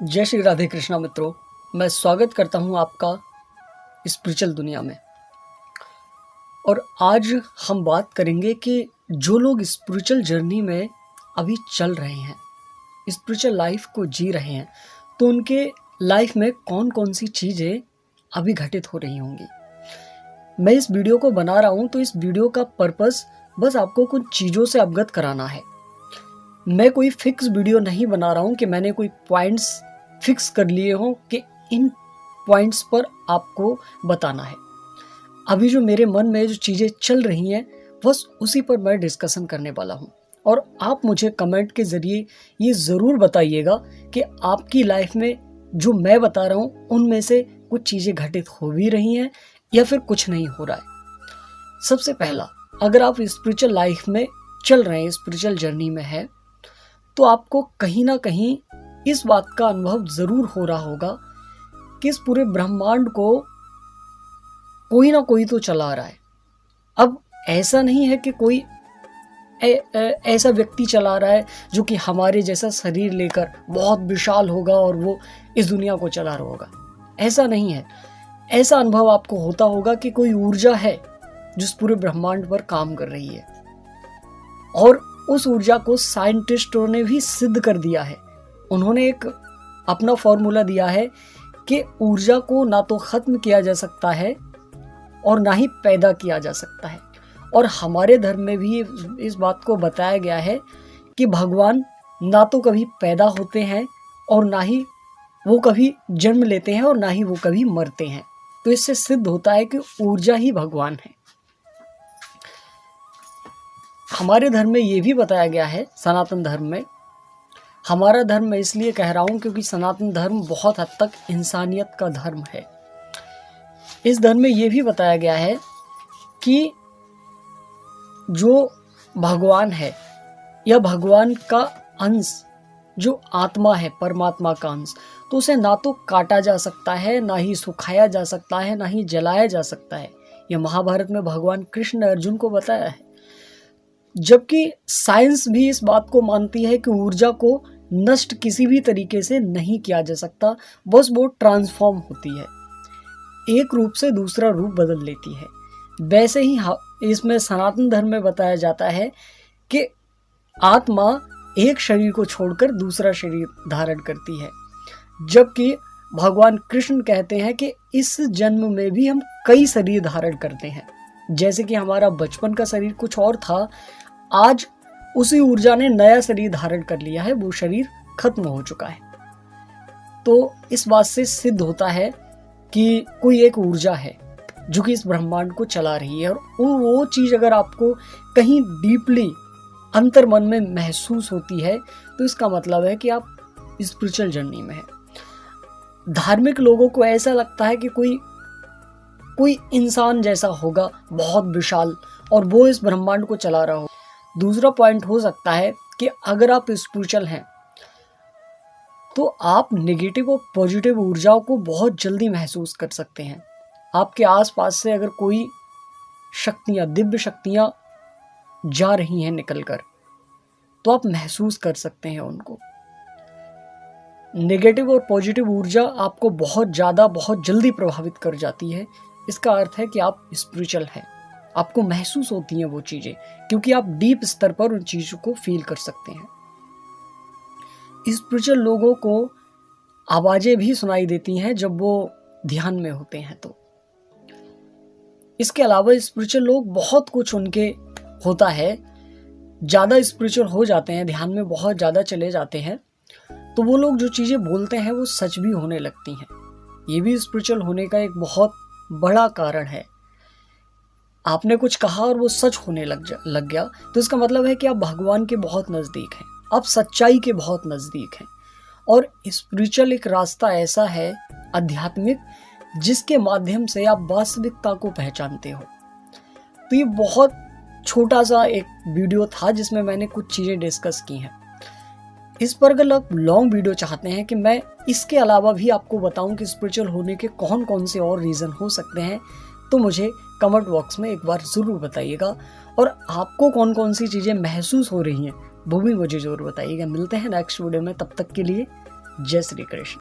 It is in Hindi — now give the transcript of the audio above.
जय श्री राधे कृष्णा मित्रों, मैं स्वागत करता हूं आपका स्पिरिचुअल दुनिया में। और आज हम बात करेंगे कि जो लोग स्पिरिचुअल जर्नी में अभी चल रहे हैं, स्पिरिचुअल लाइफ को जी रहे हैं, तो उनके लाइफ में कौन कौन सी चीज़ें अभी घटित हो रही होंगी। मैं इस वीडियो को बना रहा हूं तो इस वीडियो का पर्पस बस आपको कुछ चीज़ों से अवगत कराना है। मैं कोई फिक्स वीडियो नहीं बना रहा हूं कि मैंने कोई पॉइंट्स फिक्स कर लिए हों कि इन पॉइंट्स पर आपको बताना है। अभी जो मेरे मन में जो चीज़ें चल रही हैं बस उसी पर मैं डिस्कशन करने वाला हूं। और आप मुझे कमेंट के ज़रिए ये ज़रूर बताइएगा कि आपकी लाइफ में जो मैं बता रहा हूं उनमें से कुछ चीज़ें घटित हो भी रही हैं या फिर कुछ नहीं हो रहा है। सबसे पहला, अगर आप स्पिरिचुअल लाइफ में चल रहे हैं, स्पिरिचुअल जर्नी में है, तो आपको कहीं ना कहीं इस बात का अनुभव ज़रूर हो रहा होगा कि इस पूरे ब्रह्मांड को कोई ना कोई तो चला रहा है। अब ऐसा नहीं है कि कोई ऐसा व्यक्ति चला रहा है जो कि हमारे जैसा शरीर लेकर बहुत विशाल होगा और वो इस दुनिया को चला रहा होगा। ऐसा नहीं है। ऐसा अनुभव आपको होता होगा कि कोई ऊर्जा है जो इस पूरे ब्रह्मांड पर काम कर रही है, और उस ऊर्जा को साइंटिस्टों ने भी सिद्ध कर दिया है। उन्होंने एक अपना फॉर्मूला दिया है कि ऊर्जा को ना तो ख़त्म किया जा सकता है और ना ही पैदा किया जा सकता है। और हमारे धर्म में भी इस बात को बताया गया है कि भगवान ना तो कभी पैदा होते हैं और ना ही वो कभी जन्म लेते हैं और ना ही वो कभी मरते हैं। तो इससे सिद्ध होता है कि ऊर्जा ही भगवान है। हमारे धर्म में ये भी बताया गया है, सनातन धर्म में, हमारा धर्म मैं इसलिए कह रहा हूँ क्योंकि सनातन धर्म बहुत हद तक इंसानियत का धर्म है। इस धर्म में ये भी बताया गया है कि जो भगवान है या भगवान का अंश जो आत्मा है, परमात्मा का अंश, तो उसे ना तो काटा जा सकता है, ना ही सुखाया जा सकता है, ना ही जलाया जा सकता है। यह महाभारत में भगवान कृष्ण ने अर्जुन को बताया है। जबकि साइंस भी इस बात को मानती है कि ऊर्जा को नष्ट किसी भी तरीके से नहीं किया जा सकता, बस वो ट्रांसफॉर्म होती है, एक रूप से दूसरा रूप बदल लेती है। वैसे ही इसमें सनातन धर्म में बताया जाता है कि आत्मा एक शरीर को छोड़कर दूसरा शरीर धारण करती है, जबकि भगवान कृष्ण कहते हैं कि इस जन्म में भी हम कई शरीर धारण करते हैं। जैसे कि हमारा बचपन का शरीर कुछ और था, आज उसी ऊर्जा ने नया शरीर धारण कर लिया है, वो शरीर खत्म हो चुका है। तो इस बात से सिद्ध होता है कि कोई एक ऊर्जा है जो कि इस ब्रह्मांड को चला रही है। और वो चीज़ अगर आपको कहीं डीपली अंतर मन में महसूस होती है तो इसका मतलब है कि आप स्पिरिचुअल जर्नी में है। धार्मिक लोगों को ऐसा लगता है कि कोई इंसान जैसा होगा, बहुत विशाल, और वो इस ब्रह्मांड को चला रहा हो। दूसरा पॉइंट हो सकता है कि अगर आप स्पिरिचुअल हैं तो आप नेगेटिव और पॉजिटिव ऊर्जाओं को बहुत जल्दी महसूस कर सकते हैं। आपके आसपास से अगर कोई शक्तियाँ, दिव्य शक्तियाँ जा रही हैं निकलकर, तो आप महसूस कर सकते हैं उनको। नेगेटिव और पॉजिटिव ऊर्जा आपको बहुत ज़्यादा, बहुत जल्दी प्रभावित कर जाती है। इसका अर्थ है कि आप स्पिरिचुअल हैं, आपको महसूस होती हैं वो चीज़ें, क्योंकि आप डीप स्तर पर उन चीज़ों को फील कर सकते हैं। स्पिरिचुअल लोगों को आवाज़ें भी सुनाई देती हैं जब वो ध्यान में होते हैं। तो इसके अलावा स्पिरिचुअल लोग बहुत कुछ उनके होता है, ज़्यादा स्पिरिचुअल हो जाते हैं, ध्यान में बहुत ज़्यादा चले जाते हैं, तो वो लोग जो चीज़ें बोलते हैं वो सच भी होने लगती हैं। ये भी स्पिरिचुअल होने का एक बहुत बड़ा कारण है। आपने कुछ कहा और वो सच होने लग गया, तो इसका मतलब है कि आप भगवान के बहुत नज़दीक हैं, आप सच्चाई के बहुत नज़दीक हैं। और स्पिरिचुअल एक रास्ता ऐसा है, आध्यात्मिक, जिसके माध्यम से आप वास्तविकता को पहचानते हो। तो ये बहुत छोटा सा एक वीडियो था जिसमें मैंने कुछ चीज़ें डिस्कस की हैं। इस पर अगर आप लॉन्ग वीडियो चाहते हैं कि मैं इसके अलावा भी आपको बताऊं कि स्पिरिचुअल होने के कौन कौन से और रीज़न हो सकते हैं, तो मुझे कमेंट बॉक्स में एक बार ज़रूर बताइएगा। और आपको कौन कौन सी चीज़ें महसूस हो रही हैं वो भी मुझे ज़रूर बताइएगा। मिलते हैं नेक्स्ट वीडियो में, तब तक के लिए जय श्री कृष्ण।